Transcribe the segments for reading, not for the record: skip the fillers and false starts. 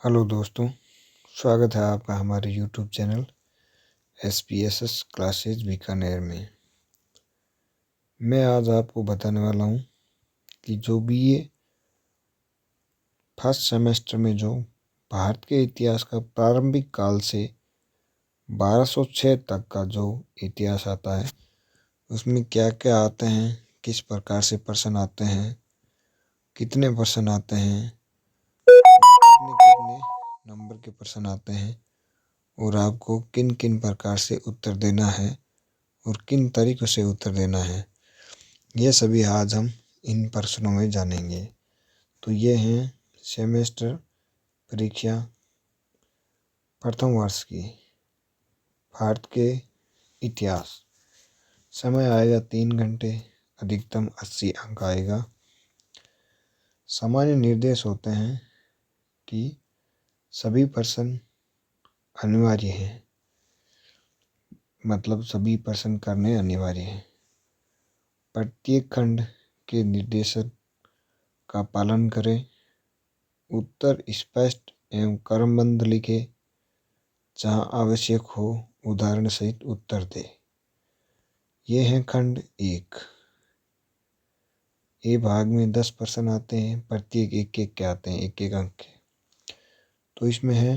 Hello दोस्तों, स्वागत है आपका हमारे YouTube channel SPSS classes Bikaner में। मैं आज आपको बताने वाला हूँ कि जो BA फर्स्ट सेमेस्टर में जो भारत के इतिहास का प्रारंभिक काल से 1206 तक का जो इतिहास आता है उसमें क्या क्या आते हैं, किस प्रकार से प्रश्न आते हैं, कितने प्रश्न आते हैं, कितने कितने नंबर के प्रश्न आते हैं और आपको किन किन प्रकार से उत्तर देना है और किन तरीकों से उत्तर देना है, ये सभी आज हम इन प्रश्नों में जानेंगे। तो ये हैं सेमेस्टर परीक्षा प्रथम वर्ष की भारत के इतिहास। समय आएगा 3 घंटे, अधिकतम 80 अंक आएगा। सामान्य निर्देश होते हैं कि सभी प्रश्न अनिवार्य हैं, मतलब सभी प्रश्न करने अनिवार्य हैं। प्रत्येक खंड के निर्देशन का पालन करें। उत्तर स्पष्ट एवं क्रमबद्ध लिखे। जहाँ आवश्यक हो उदाहरण सहित उत्तर दे। ये हैं खंड 1। ए भाग में 10 प्रश्न आते हैं, प्रत्येक एक एक के आते हैं, एक एक अंक के। तो इसमें है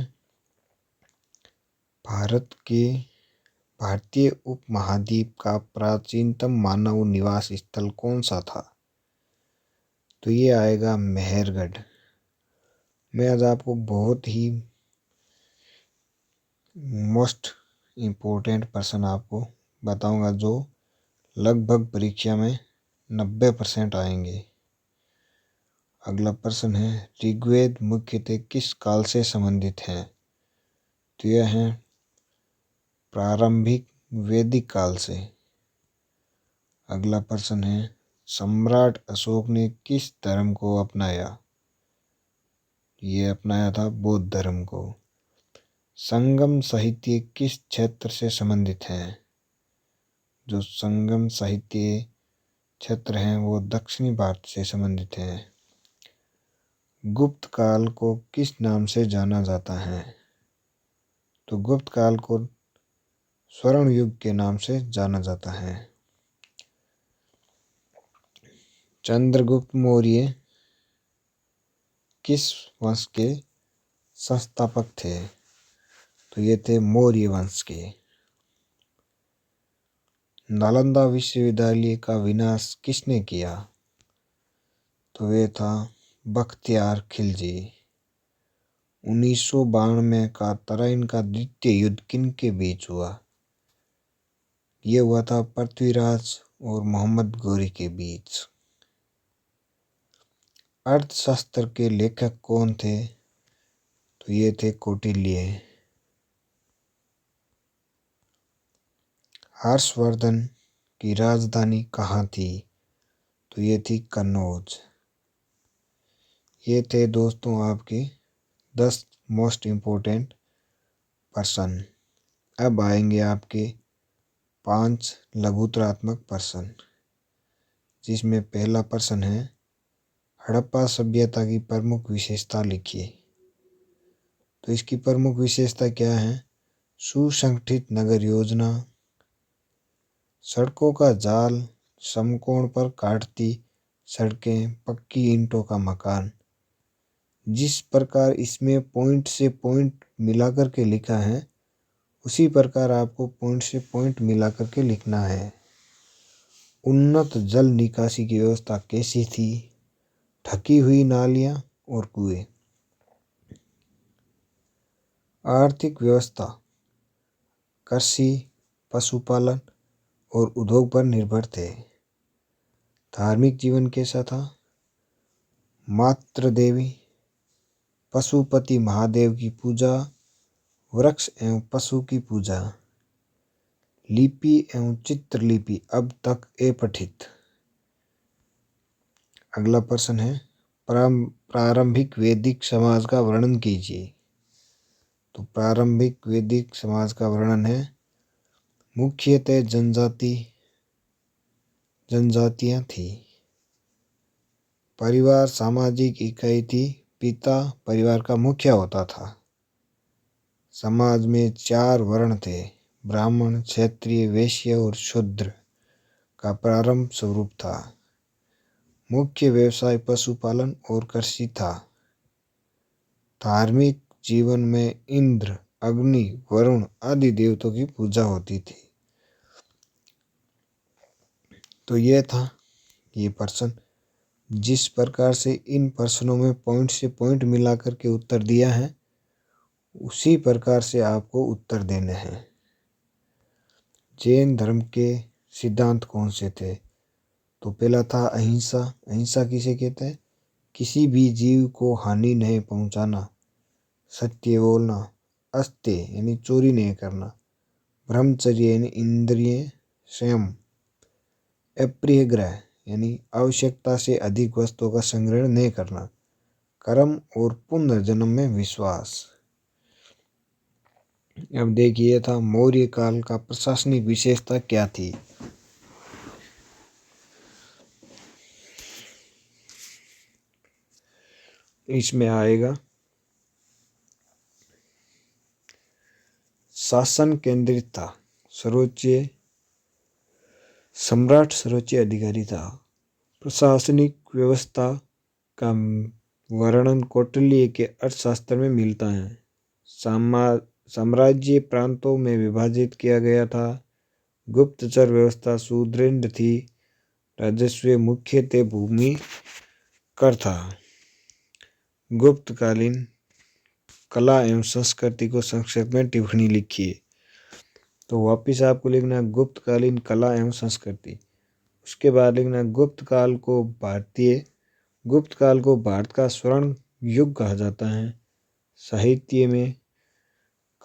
भारतीय उपमहाद्वीप का प्राचीनतम मानव निवास स्थल कौन सा था? तो ये आएगा मेहरगढ़। मैं आज आपको बहुत ही मोस्ट इम्पोर्टेंट प्रश्न आपको बताऊंगा जो लगभग परीक्षा में 90% आएंगे। अगला प्रश्न है ऋग्वेद मुख्यतः किस काल से संबंधित है? तो यह है प्रारंभिक वैदिक काल से। अगला प्रश्न है सम्राट अशोक ने किस धर्म को अपनाया? ये अपनाया था बौद्ध धर्म को। संगम साहित्य किस क्षेत्र से संबंधित है? जो संगम साहित्य क्षेत्र हैं वो दक्षिणी भारत से संबंधित हैं। गुप्त काल को किस नाम से जाना जाता है? तो गुप्त काल को स्वर्ण युग के नाम से जाना जाता है। चंद्रगुप्त मौर्य किस वंश के संस्थापक थे? तो ये थे मौर्य वंश के। नालंदा विश्वविद्यालय का विनाश किसने किया? तो ये था बख्तियार खिलजी। 1992 का तराइन का द्वितीय युद्ध किनके बीच हुआ? ये हुआ था पृथ्वीराज और मोहम्मद गोरी के बीच। अर्थशास्त्र के लेखक कौन थे? तो ये थे कौटिल्य। हर्षवर्धन की राजधानी कहाँ थी? तो ये थी कन्नौज। ये थे दोस्तों आपके 10 मोस्ट इम्पोर्टेंट प्रश्न। अब आएंगे आपके 5 लघुतरात्मक प्रश्न, जिसमें पहला प्रश्न है हड़प्पा सभ्यता की प्रमुख विशेषता लिखिए। तो इसकी प्रमुख विशेषता क्या है? सुसंगठित नगर योजना, सड़कों का जाल, समकोण पर काटती सड़कें, पक्की ईंटों का मकान। जिस प्रकार इसमें पॉइंट से पॉइंट मिलाकर के लिखा है उसी प्रकार आपको पॉइंट से पॉइंट मिलाकर के लिखना है। उन्नत जल निकासी की व्यवस्था कैसी थी? ढकी हुई नालियां और कुएं। आर्थिक व्यवस्था कृषि, पशुपालन और उद्योग पर निर्भर थे। धार्मिक जीवन कैसा था? मातृ देवी, पशुपति महादेव की पूजा, वृक्ष एवं पशु की पूजा। लिपि एवं चित्रलिपि अब तक अपठित। अगला प्रश्न है प्रारंभिक वैदिक समाज का वर्णन कीजिए। तो प्रारंभिक वैदिक समाज का वर्णन है मुख्यतः जनजातियां थी। परिवार सामाजिक इकाई थी, पिता परिवार का मुखिया होता था। समाज में 4 वर्ण थे, ब्राह्मण, क्षत्रिय, वैश्य और शूद्र का प्रारंभ स्वरूप था। मुख्य व्यवसाय पशुपालन और कृषि था। धार्मिक जीवन में इंद्र, अग्नि, वरुण आदि देवताओं की पूजा होती थी। तो ये था ये प्रश्न। जिस प्रकार से इन प्रश्नों में पॉइंट से पॉइंट मिला करके उत्तर दिया है, उसी प्रकार से आपको उत्तर देने हैं। जैन धर्म के सिद्धांत कौन से थे? तो पहला था अहिंसा। अहिंसा किसे कहते हैं? किसी भी जीव को हानि नहीं पहुंचाना, सत्य बोलना, अस्त्य यानी चोरी नहीं करना, ब्रह्मचर्य यानी इंद्रिय संयम, अप्रिय ग्रह यानी आवश्यकता से अधिक वस्तुओं का संग्रह नहीं करना, कर्म और पुनर्जन्म में विश्वास। अब देखिए था मौर्य काल का प्रशासनिक विशेषता क्या थी? इसमें आएगा शासन केंद्रित था, सर्वोच्च सम्राट सर्वोच्च अधिकारी था। प्रशासनिक व्यवस्था का वर्णन कौटिल्य के अर्थशास्त्र में मिलता है। साम्राज्य प्रांतों में विभाजित किया गया था। गुप्तचर व्यवस्था सुदृढ़ थी। राजस्व मुख्यतः भूमि कर था। गुप्तकालीन कला एवं संस्कृति को संक्षेप में टिप्पणी लिखिए। तो वापिस आपको लिखना है गुप्तकालीन कला एवं संस्कृति। उसके बाद लिखना गुप्त काल को भारत का स्वर्ण युग कहा जाता है। साहित्य में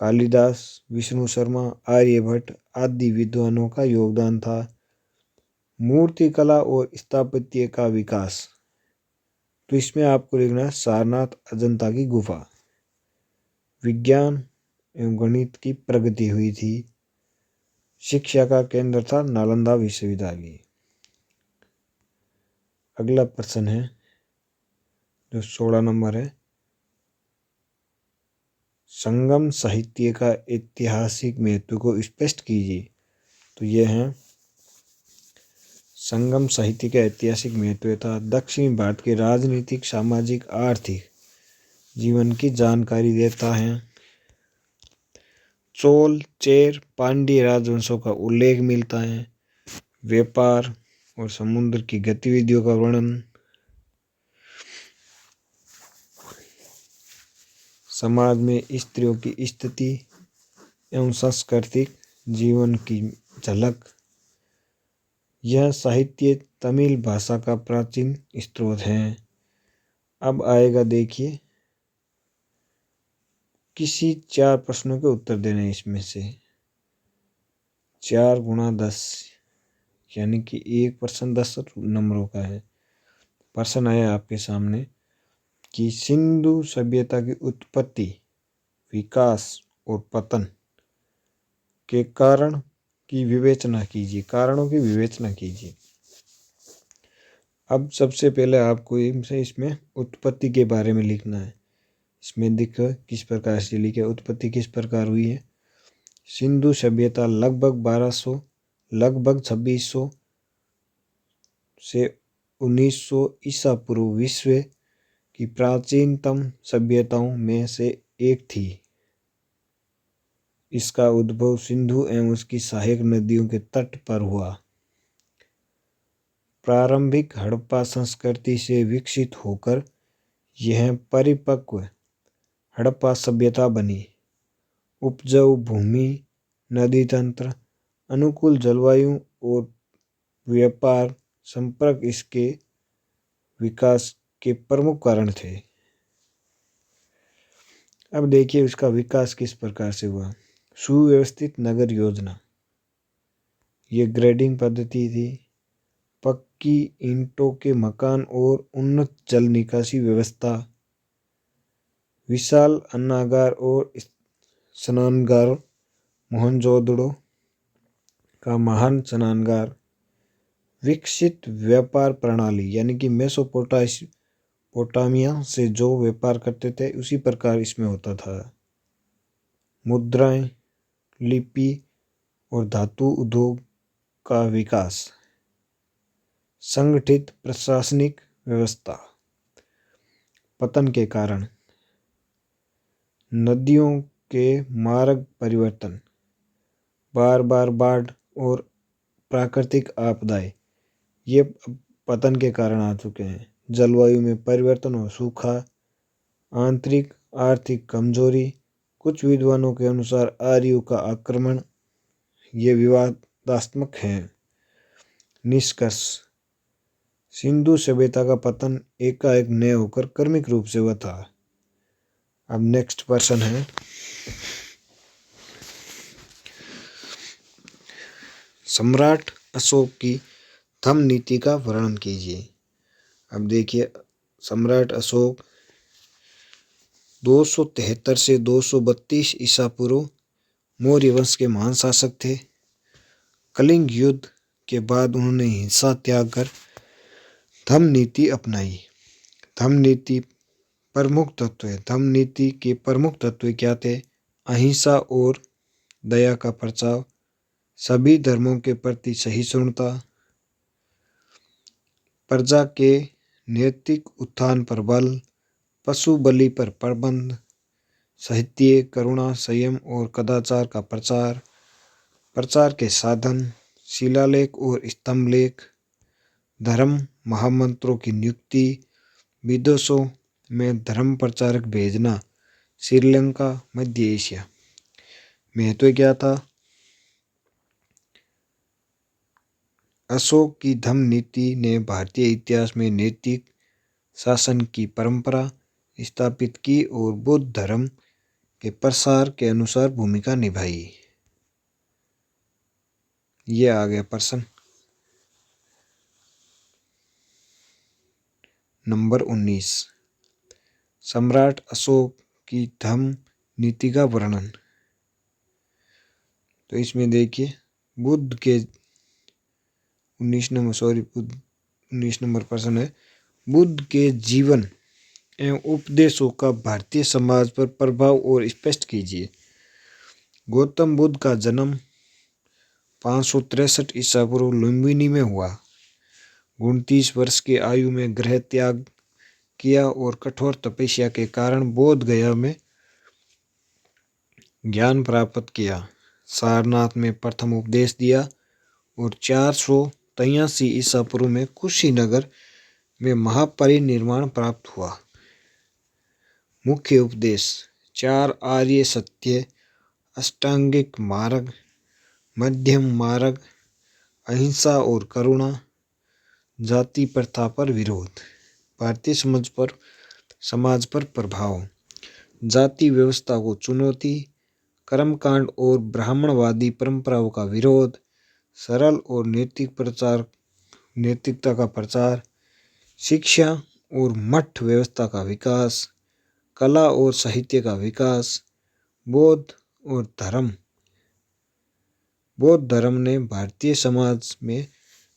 कालिदास, विष्णु शर्मा, आर्यभट्ट आदि विद्वानों का योगदान था। मूर्ति कला और स्थापत्य का विकास, तो इसमें आपको लिखना है सारनाथ, अजंता की गुफा। विज्ञान एवं गणित की प्रगति हुई थी। शिक्षा का केंद्र था नालंदा विश्वविद्यालय। अगला प्रश्न है जो 16 नंबर है, संगम साहित्य का ऐतिहासिक महत्व को स्पष्ट कीजिए। तो यह है संगम साहित्य का ऐतिहासिक महत्व था दक्षिण भारत के राजनीतिक, सामाजिक, आर्थिक जीवन की जानकारी देता है। चोल, चेर, पांड्य राजवंशों का उल्लेख मिलता है। व्यापार और समुद्र की गतिविधियों का वर्णन, समाज में स्त्रियों की स्थिति एवं सांस्कृतिक जीवन की झलक। यह साहित्य तमिल भाषा का प्राचीन स्रोत है। अब आएगा देखिए, किसी 4 प्रश्नों के उत्तर देने इसमें से 4 गुणा 10 यानी कि एक प्रश्न 10 नंबरों का है। प्रश्न आया आपके सामने कि सिंधु सभ्यता की उत्पत्ति, विकास और पतन के कारणों की विवेचना कीजिए। अब सबसे पहले आपको इसमें उत्पत्ति के बारे में लिखना है। इसमें देखो किस प्रकार से लिखे, उत्पत्ति किस प्रकार हुई है। सिंधु सभ्यता लगभग 2600 से 1900 ईसा पूर्व विश्व की प्राचीनतम सभ्यताओं में से एक थी। इसका उद्भव सिंधु एवं उसकी सहायक नदियों के तट पर हुआ। प्रारंभिक हड़प्पा संस्कृति से विकसित होकर यह परिपक्व हड़प्पा सभ्यता बनी। उपजाऊ भूमि, नदी तंत्र, अनुकूल जलवायु और व्यापार संपर्क इसके विकास के प्रमुख कारण थे। अब देखिए उसका विकास किस प्रकार से हुआ। सुव्यवस्थित नगर योजना, ये ग्रेडिंग पद्धति थी। पक्की ईंटों के मकान और उन्नत जल निकासी व्यवस्था, विशाल अन्नागार और स्नानागार, मोहनजोदड़ो का महान स्नानागार, विकसित व्यापार प्रणाली यानी कि मेसोपोटामिया से जो व्यापार करते थे उसी प्रकार इसमें होता था। मुद्राएं, लिपि और धातु उद्योग का विकास। संगठित प्रशासनिक व्यवस्था। पतन के कारण। नदियों के मार्ग परिवर्तन, बार बार बाढ़ और प्राकृतिक आपदाएं ये पतन के कारण आ चुके हैं। जलवायु में परिवर्तन और सूखा। आंतरिक आर्थिक कमजोरी। कुछ विद्वानों के अनुसार आर्यों का आक्रमण ये विवादास्पद हैं। निष्कर्ष। सिंधु सभ्यता का पतन एकाएक न होकर क्रमिक रूप से हुआ था। अब नेक्स्ट प्रश्न है, सम्राट अशोक की धम्म नीति का वर्णन कीजिए। अब देखिए, सम्राट अशोक 273 से 232 ईसा पूर्व मौर्य वंश के महान शासक थे। कलिंग युद्ध के बाद उन्होंने हिंसा त्याग कर धम्म नीति अपनाई। धम्म नीति प्रमुख तत्व है। धम्म नीति के प्रमुख तत्व क्या थे? अहिंसा और दया का प्रचार, सभी धर्मों के प्रति सहिष्णुता, प्रजा के नैतिक उत्थान पर बल, पशु बलि पर प्रतिबंध, साहित्य, करुणा, संयम और कदाचार का प्रचार, प्रचार के साधन, शिलालेख और स्तंभलेख, धर्म महामंत्रों की नियुक्ति, विदेशों में धर्म प्रचारक भेजना, श्रीलंका, मध्य एशिया। महत्व क्या था? अशोक की धम्म नीति ने भारतीय इतिहास में नैतिक शासन की परंपरा स्थापित की और बौद्ध धर्म के प्रसार के अनुसार भूमिका निभाई। ये आ गया प्रश्न नंबर 19। सम्राट अशोक की धम्म नीति का वर्णन। तो इसमें देखिए, बुद्ध के 19 नंबर प्रश्न है, बुद्ध के जीवन एवं उपदेशों का भारतीय समाज पर प्रभाव और स्पष्ट कीजिए। गौतम बुद्ध का जन्म 563 ईसा पूर्व लुम्बिनी में हुआ। 29 वर्ष की आयु में गृह त्याग किया और कठोर तपस्या के कारण बोध गया में ज्ञान प्राप्त किया। सारनाथ में प्रथम उपदेश दिया और 483 ईसा पूर्व में कुशीनगर में महापरिनिर्वाण प्राप्त हुआ। मुख्य उपदेश 4 आर्य सत्य, अष्टांगिक मार्ग, मध्यम मार्ग, अहिंसा और करुणा, जाति प्रथा पर विरोध, भारतीय समाज पर प्रभाव, जाति व्यवस्था को चुनौती, कर्मकांड और ब्राह्मणवादी परंपराओं का विरोध, सरल और नैतिकता का प्रचार, शिक्षा और मठ व्यवस्था का विकास, कला और साहित्य का विकास, बौद्ध धर्म ने भारतीय समाज में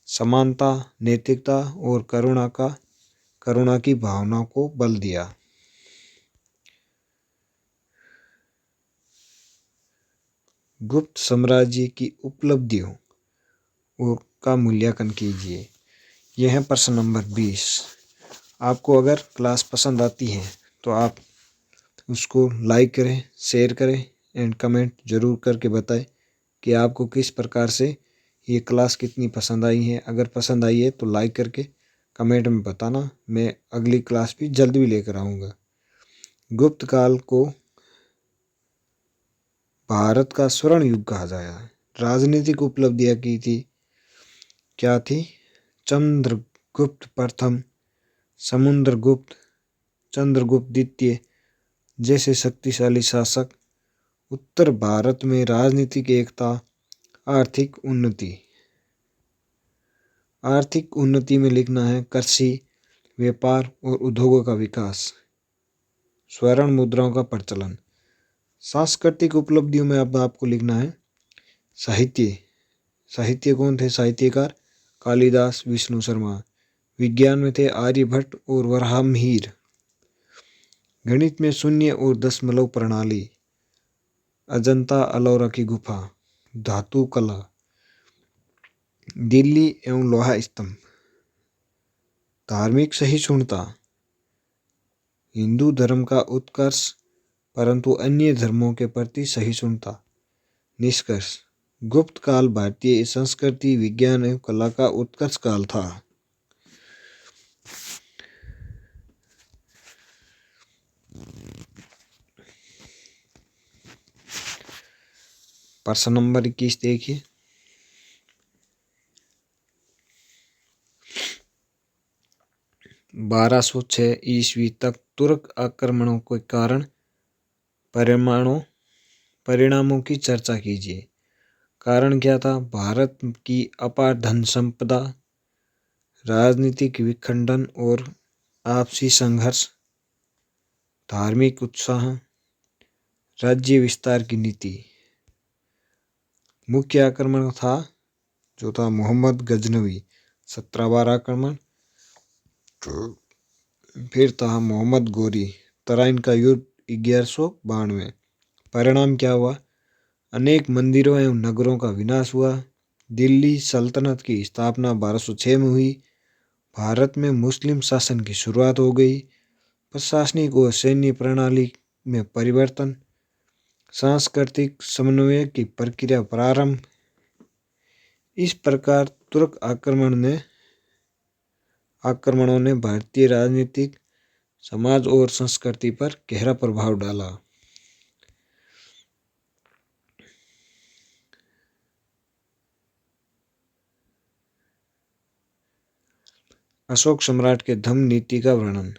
समानता, नैतिकता और करुणा की भावना को बल दिया। गुप्त साम्राज्य की उपलब्धियों का मूल्यांकन कीजिए। यह है प्रश्न नंबर 20। आपको अगर क्लास पसंद आती है तो आप उसको लाइक करें, शेयर करें एंड कमेंट जरूर करके बताएं कि आपको किस प्रकार से ये क्लास कितनी पसंद आई है। अगर पसंद आई है तो लाइक करके कमेंट में बताना। मैं अगली क्लास भी जल्द भी लेकर आऊँगा। गुप्त काल को भारत का स्वर्ण युग कहा जाता है। राजनीतिक उपलब्धियाँ की थी, क्या थी? चंद्रगुप्त प्रथम, समुद्रगुप्त, चंद्रगुप्त द्वितीय जैसे शक्तिशाली शासक। उत्तर भारत में राजनीतिक एकता, आर्थिक उन्नति में लिखना है कृषि, व्यापार और उद्योगों का विकास, स्वर्ण मुद्राओं का प्रचलन। सांस्कृतिक उपलब्धियों में अब आपको लिखना है साहित्य कौन थे साहित्यकार? कालिदास, विष्णु शर्मा। विज्ञान में थे आर्यभट्ट और वराहमिहिर। गणित में शून्य और दशमलव प्रणाली, अजंता अलोरा की गुफा, धातु कला, दिल्ली एवं लोहा स्तंभ। धार्मिक सहिष्णुता, हिंदू धर्म का उत्कर्ष परंतु अन्य धर्मों के प्रति सहिष्णुता। निष्कर्ष, गुप्त काल भारतीय संस्कृति, विज्ञान एवं कला का उत्कर्ष काल था। प्रश्न नंबर 21 देखिए। बारह सौ 6 ईस्वी तक तुर्क आक्रमणों के कारण परिणामों की चर्चा कीजिए। कारण क्या था? भारत की अपार धन संपदा, राजनीतिक विखंडन और आपसी संघर्ष, धार्मिक उत्साह, राज्य विस्तार की नीति। मुख्य आक्रमण था जो था मोहम्मद गजनवी 1712 आक्रमण। फिर था मोहम्मद गोरी तराइन का युद्ध 1192। परिणाम क्या हुआ? अनेक मंदिरों एवं नगरों का विनाश हुआ। दिल्ली सल्तनत की स्थापना 1206 में हुई। भारत में मुस्लिम शासन की शुरुआत हो गई। प्रशासनिक और सैन्य प्रणाली में परिवर्तन, सांस्कृतिक समन्वय की प्रक्रिया प्रारंभ। इस प्रकार तुर्क आक्रमणों ने भारतीय राजनीतिक, समाज और संस्कृति पर गहरा प्रभाव डाला। अशोक सम्राट के धम्म नीति का वर्णन।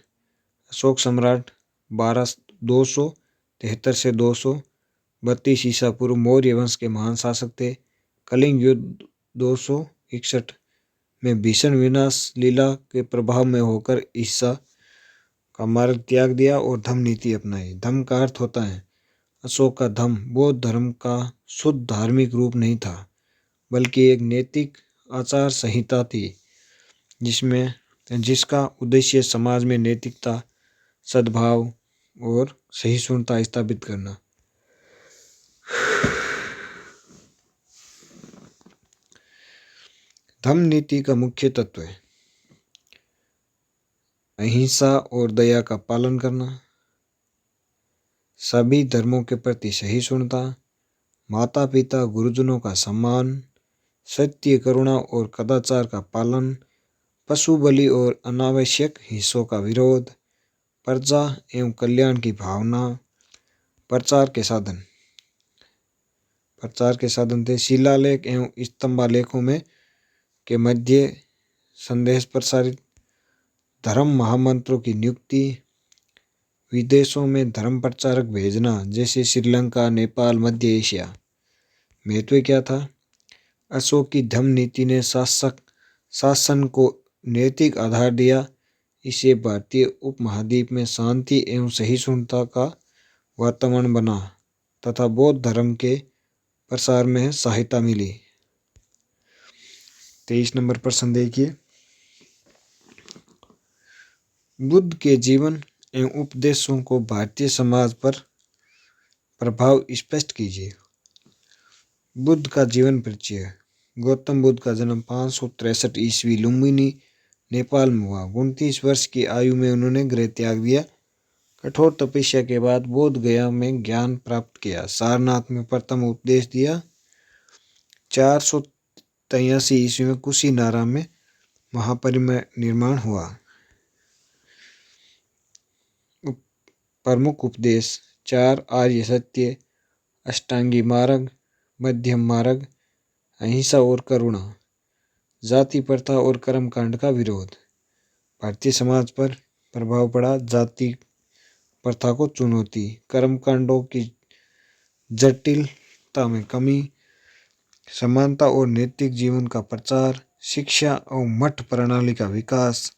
अशोक सम्राट 273 से 232 ईसा पूर्व मौर्य वंश के महान शासक थे। कलिंग युद्ध 261 में भीषण विनाश लीला के प्रभाव में होकर ईसा का मार्ग त्याग दिया और धम्म नीति अपनाई। धम्म का अर्थ होता है अशोक का धम्म बौद्ध धर्म का शुद्ध धार्मिक रूप नहीं था, बल्कि एक नैतिक आचार संहिता थी जिसका उद्देश्य समाज में नैतिकता, सद्भाव और सहिष्णुता स्थापित करना। धम्म नीति का मुख्य तत्व है अहिंसा और दया का पालन करना, सभी धर्मों के प्रति सहिष्णुता, माता पिता गुरुजनों का सम्मान, सत्य, करुणा और कदाचार का पालन, पशु बलि और अनावश्यक हिंसों का विरोध, प्रजा एवं कल्याण की भावना। प्रचार के साधन थे शिलालेख एवं स्तंभालेखों में के मध्य संदेश प्रसारित, धर्म महामंत्रों की नियुक्ति, विदेशों में धर्म प्रचारक भेजना जैसे श्रीलंका, नेपाल, मध्य एशिया। महत्व क्या था? अशोक की धम्म नीति ने शासन को नैतिक आधार दिया। इसे भारतीय उपमहाद्वीप में शांति एवं सहिष्णुता का वातावरण बना तथा बौद्ध धर्म के प्रसार में सहायता मिली। 23 नंबर प्रश्न देखिए। बुद्ध के जीवन एवं उपदेशों को भारतीय समाज पर प्रभाव स्पष्ट कीजिए। बुद्ध का जीवन परिचय। गौतम बुद्ध का जन्म 563 ईस्वी लुम्बिनी, नेपाल में हुआ। 29 वर्ष की आयु में उन्होंने गृह त्याग दिया। कठोर तपस्या के बाद बोध गया में ज्ञान प्राप्त किया। सारनाथ में प्रथम उपदेश दिया। 483 ईस्वी में कुशीनारा में महापरिनिर्वाण हुआ। प्रमुख उपदेश 4 आर्य सत्य, अष्टांगी मार्ग, मध्यम मार्ग, अहिंसा और करुणा, जाति प्रथा और कर्मकांड का विरोध। भारतीय समाज पर प्रभाव पड़ा। जाति प्रथा को चुनौती, कर्मकांडों की जटिलता में कमी, समानता और नैतिक जीवन का प्रचार, शिक्षा और मठ प्रणाली का विकास,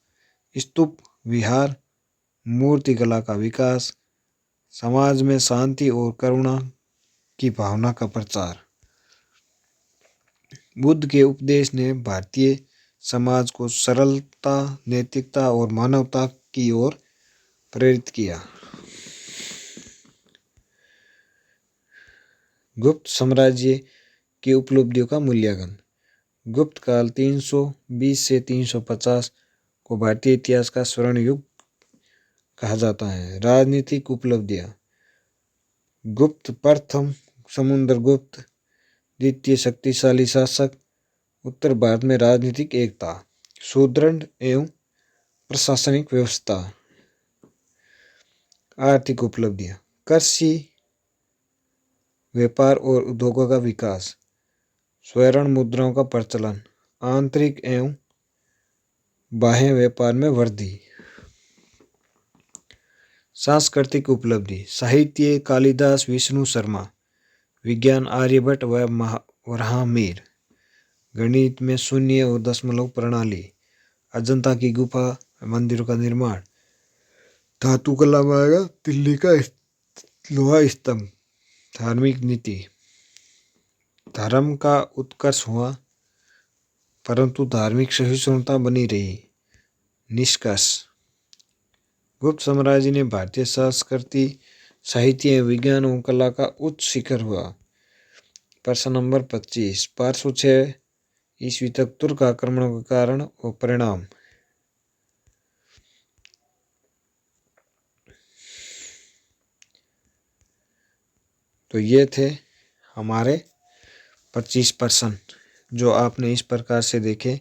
स्तूप विहार, मूर्तिकला का विकास, समाज में शांति और करुणा की भावना का प्रचार। बुद्ध के उपदेश ने भारतीय समाज को सरलता, नैतिकता और मानवता की ओर प्रेरित किया। गुप्त साम्राज्य की उपलब्धियों का मूल्यांकन। गुप्त काल 320 से 350 को भारतीय इतिहास का स्वर्ण युग कहा जाता है। राजनीतिक उपलब्धियां। गुप्त प्रथम समुद्रगुप्त द्वितीय शक्तिशाली शासक। उत्तर भारत में राजनीतिक एकता, सुदृढ़ एवं प्रशासनिक व्यवस्था। आर्थिक उपलब्धियां। कृषि, व्यापार और उद्योगों का विकास, स्वर्ण मुद्राओं का प्रचलन, आंतरिक एवं बाह्य व्यापार में वृद्धि। सांस्कृतिक उपलब्धि। साहित्य कालिदास, विष्णु शर्मा। विज्ञान आर्यभट्ट व वराहमिहिर। गणित में शून्य और दशमलव प्रणाली, अजंता की गुफा मंदिरों का निर्माण। धातु कला में आएगा दिल्ली का लोहा स्तंभ। धार्मिक नीति। धर्म का उत्कर्ष हुआ परंतु धार्मिक सहिष्णुता बनी रही। निष्कर्ष। गुप्त साम्राज्य ने भारतीय संस्कृति, साहित्य, विज्ञान और कला का उच्च शिखर हुआ। प्रश्न नंबर 25। 506 ईस्वी तक तुर्क आक्रमणों के कारण और परिणाम। तो ये थे हमारे 25 प्रश्न जो आपने इस प्रकार से देखे।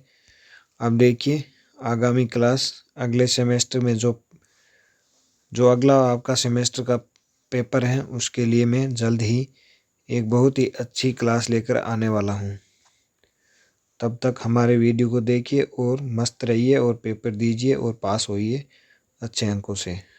अब देखिए आगामी क्लास अगले सेमेस्टर में जो अगला आपका सेमेस्टर का पेपर है उसके लिए मैं जल्द ही एक बहुत ही अच्छी क्लास लेकर आने वाला हूँ। तब तक हमारे वीडियो को देखिए और मस्त रहिए और पेपर दीजिए और पास होइए अच्छे अंकों से।